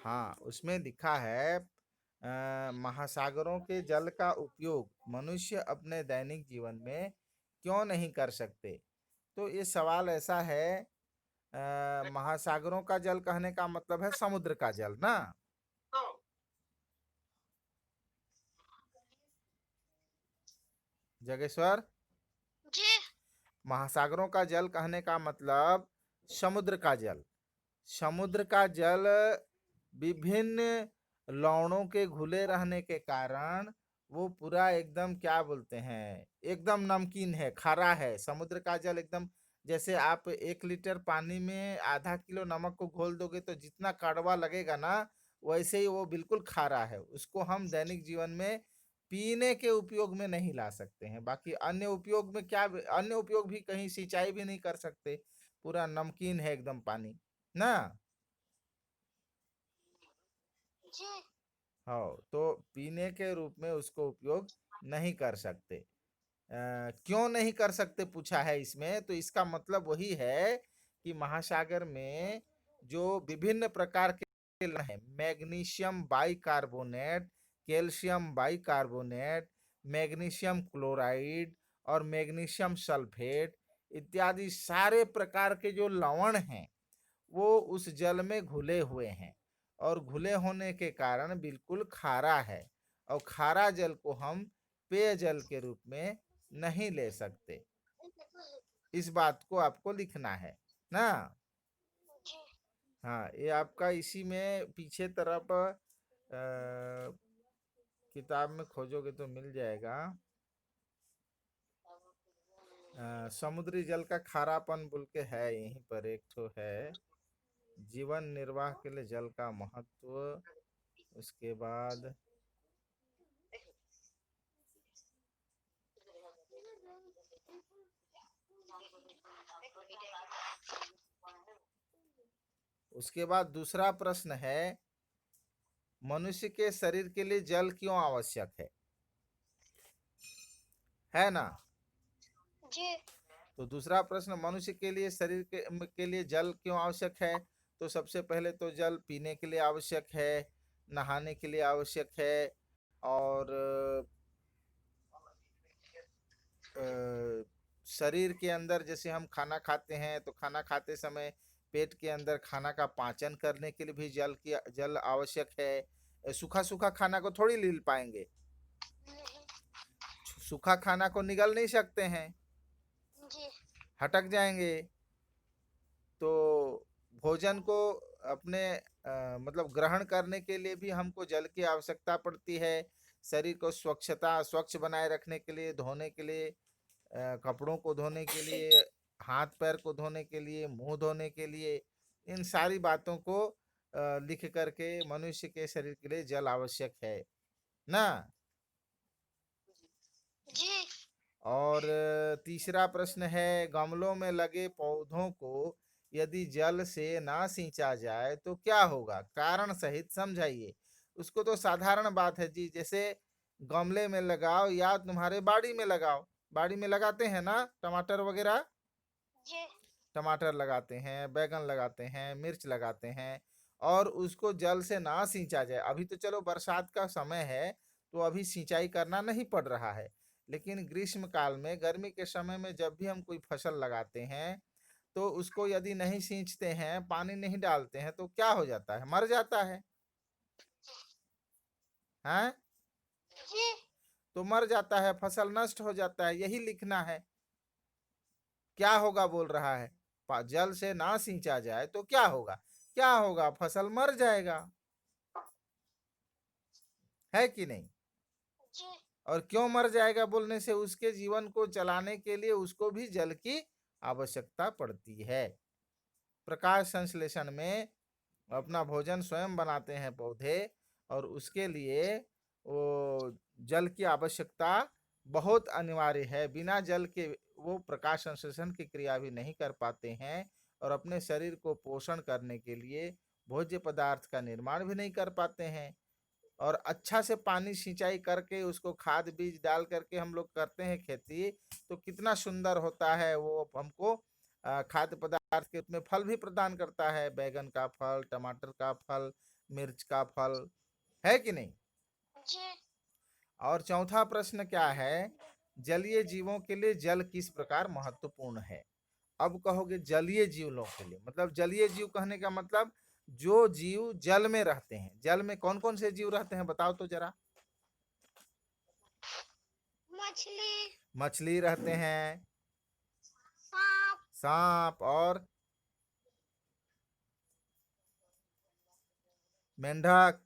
हाँ, उसमें लिखा है महासागरों के जल का उपयोग मनुष्य अपने दैनिक जीवन में क्यों नहीं कर सकते। तो ये सवाल ऐसा है, महासागरों का जल कहने का मतलब है समुद्र का जल ना। जगेश्वर, जी। महासागरों का जल कहने का मतलब समुद्र का जल। समुद्र का जल विभिन्न लवणों के घुले रहने के कारण वो पूरा एकदम क्या बोलते हैं, एकदम नमकीन है, खारा है समुद्र का जल एकदम। जैसे आप 1 लीटर पानी में आधा किलो नमक को घोल दोगे तो जितना कड़वा लगेगा ना, वैसे ही वो बिल्कुल खारा है। उसको हम दैनिक जीवन में पीने के उपयोग में नहीं ला सकते हैं। बाकी अन्य उपयोग में क्या, अन्य उपयोग भी कहीं सिंचाई भी नहीं कर सकते। पूरा नमकीन है एकदम पानी ना। जी। हाँ, तो पीने के रूप में उसको उपयोग नहीं कर सकते। क्यों नहीं कर सकते पूछा है इसमें, तो इसका मतलब वही है कि महासागर में जो विभिन्न प्रकार के लवण हैं, magnesium bicarbonate, calcium bicarbonate, magnesium chloride और मैग्नीशियम सल्फेट इत्यादि सारे प्रकार के जो लवण हैं वो उस जल में घुले हुए हैं। और घुले होने के कारण बिल्कुल खारा है। और खारा जल को हम पेयजल के रूप में नहीं ले सकते। इस बात को आपको लिखना है ना। जी। हाँ, ये आपका इसी में पीछे तरफ किताब में खोजोगे तो मिल जाएगा। समुद्री जल का खारापन बोल के है, यहीं पर एक ठो है। जीवन निर्वाह के लिए जल का महत्व। उसके बाद उसके बाद दूसरा प्रश्न है, मनुष्य के शरीर के लिए जल क्यों आवश्यक है ना। जी। तो दूसरा प्रश्न, मनुष्य के लिए शरीर के लिए जल क्यों आवश्यक है। तो सबसे पहले तो जल पीने के लिए आवश्यक है, नहाने के लिए आवश्यक है, और अ, शरीर के अंदर जैसे हम खाना खाते हैं तो खाना खाते समय पेट के अंदर खाना का पाचन करने के लिए भी जल आवश्यक है। सूखा सूखा खाना को थोड़ी लील पाएंगे, नहीं। सूखा खाना को निगल नहीं सकते हैं, जी। हटक जाएंगे। तो भोजन को अपने मतलब ग्रहण करने के लिए भी हमको जल की आवश्यकता पड़ती है। शरीर को स्वच्छ बनाए रखने के लिए, धोने के लिए, कपड़ों को धोने के लिए, हाथ पैर को धोने के लिए, मुंह धोने के लिए, इन सारी बातों को लिख करके मनुष्य के शरीर के लिए जल आवश्यक है ना। जी। और तीसरा प्रश्न है, गमलों में लगे पौधों को यदि जल से ना सींचा जाए तो क्या होगा, कारण सहित समझाइए। उसको तो साधारण बात है जी, जैसे गमले में लगाओ या तुम्हारे बाड़ी में लगाओ। बाड़ी में लगाते हैं ना टमाटर वगैरह, जी। टमाटर लगाते हैं, बैगन लगाते हैं, मिर्च लगाते हैं, और उसको जल से ना सींचा जाए। अभी तो चलो बरसात का समय है तो अभी सिंचाई करना नहीं पड़ रहा है, लेकिन ग्रीष्म काल में, गर्मी के समय में जब भी हम कोई फसल लगाते हैं तो उसको यदि नहीं सींचते हैं, पानी नहीं डालते हैं तो क्या हो जाता है, मर जाता है। हैं? जी। तो मर जाता है, फसल नष्ट हो जाता है, यही लिखना है। क्या होगा बोल रहा है, जल से ना सींचा जाए तो क्या होगा, क्या होगा, फसल मर जाएगा, है कि नहीं। जी। और क्यों मर जाएगा बोलने से, उसके जीवन को चलाने के लिए उसको भी जल की आवश्यकता पड़ती है। प्रकाश संश्लेषण में अपना भोजन स्वयं बनाते हैं पौधे, और उसके लिए वो जल की आवश्यकता बहुत अनिवार्य है। बिना जल के वो प्रकाश संश्लेषण की क्रिया भी नहीं कर पाते हैं, और अपने शरीर को पोषण करने के लिए भोज्य पदार्थ का निर्माण भी नहीं कर पाते हैं। और अच्छा से पानी सिंचाई करके उसको खाद बीज डाल करके हम लोग करते हैं खेती, तो कितना सुंदर होता है वो, हमको खाद्य पदार्थ के रूप में फल भी प्रदान करता है, बैगन का फल, टमाटर का फल, मिर्च का फल, है कि नहीं? जी। और चौथा प्रश्न क्या है, जलीय जीवों के लिए जल किस प्रकार महत्वपूर्ण है? अब कहोगे जलीय जीवों के लिए, मतलब जलीय जीव कहने का मतलब जो जीव जल में रहते हैं। जल में कौन कौन से जीव रहते हैं बताओ तो जरा। मछली। मछली रहते हैं, सांप। सांप और मेंढक।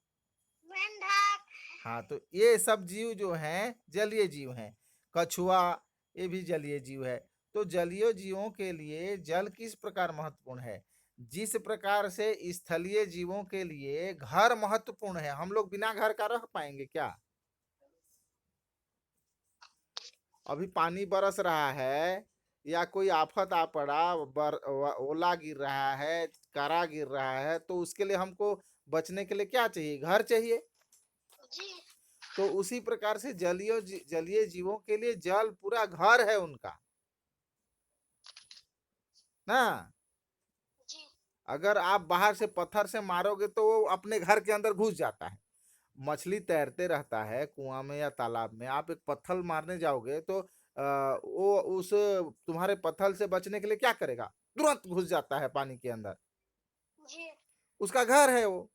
मेंढक। हाँ, तो ये सब जीव जो हैं जलीय जीव हैं। कछुआ, ये भी जलीय जीव है। तो जलीय जीवों के लिए जल किस प्रकार महत्वपूर्ण है? जिस प्रकार से स्थलीय जीवों के लिए घर महत्वपूर्ण है। हम लोग बिना घर का रह पाएंगे क्या? अभी पानी बरस रहा है या कोई आफत आ पड़ा, ओला गिर रहा है, करा गिर रहा है, तो उसके लिए हमको बचने के लिए क्या चाहिए? घर चाहिए। जी। तो उसी प्रकार से जलीय जीवों के लिए जल पूरा घर है उनका, ना। जी। अगर आप बाहर से पत्थर से मारोगे तो वो अपने घर के अंदर घुस जाता है। मछली तैरते रहता है कुआं में या तालाब में, आप एक पत्थर मारने जाओगे तो वो उस तुम्हारे पत्थर से बचने के लिए क्या करेगा? तुरंत घुस जाता है पानी के अंदर। जी। उसका घर है वो।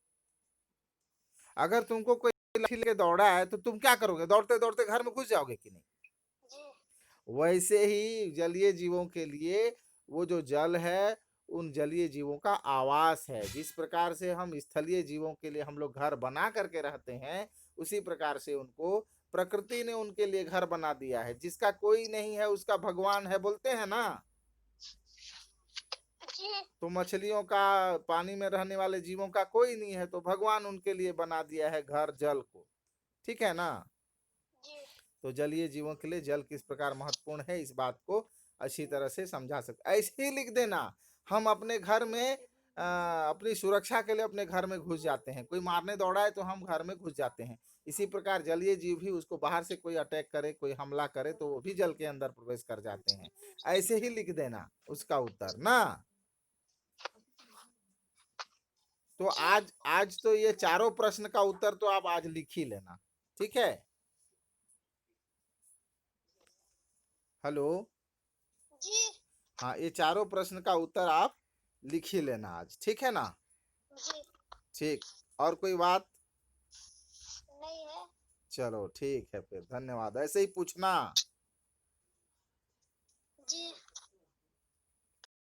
अगर तुमको कोई लाठी लेके दौड़ा है तो तुम क्या करोगे? दौड़ते दौड़ते घर में घुस जाओगे कि नहीं? जी। वैसे ही जलीय जीवों के लिए वो जो जल है उन जलीय जीवों का आवास है। जिस प्रकार से हम स्थलीय जीवों के लिए हम लोग घर बना करके रहते हैं, उसी प्रकार से उनको प्रकृति ने उनके लिए घर बना दिया है। जिसका कोई नहीं है उसका भगवान है, बोलते हैं ना। जी। तो मछलियों का, पानी में रहने वाले जीवों का कोई नहीं है, तो भगवान उनके लिए बना दिया है घर, जल को। ठीक है ना? जी। तो जलीय जीवों के लिए जल किस प्रकार महत्वपूर्ण है, इस बात को अच्छी तरह से समझा सकते। ऐसे ही लिख देना, हम अपने घर में अपनी सुरक्षा के लिए अपने घर में घुस जाते हैं। कोई मारने दौड़ा है तो हम घर में घुस जाते हैं। इसी प्रकार जलीय जीव भी, उसको बाहर से कोई अटैक करे, कोई हमला करे तो वो भी जल के अंदर प्रवेश कर जाते हैं। ऐसे ही लिख देना उसका उत्तर ना। तो जी। आज आज तो ये चारों प्रश्न का उत्तर तो आप आज लिख ही लेना, ठीक है? हेलो। जी। हाँ, ये चारों प्रश्न का उत्तर आप लिख ही लेना आज, ठीक है ना? जी। ठीक। और कोई बात? नहीं है। चलो ठीक है, फिर धन्यवाद, ऐसे ही पूछना। जी।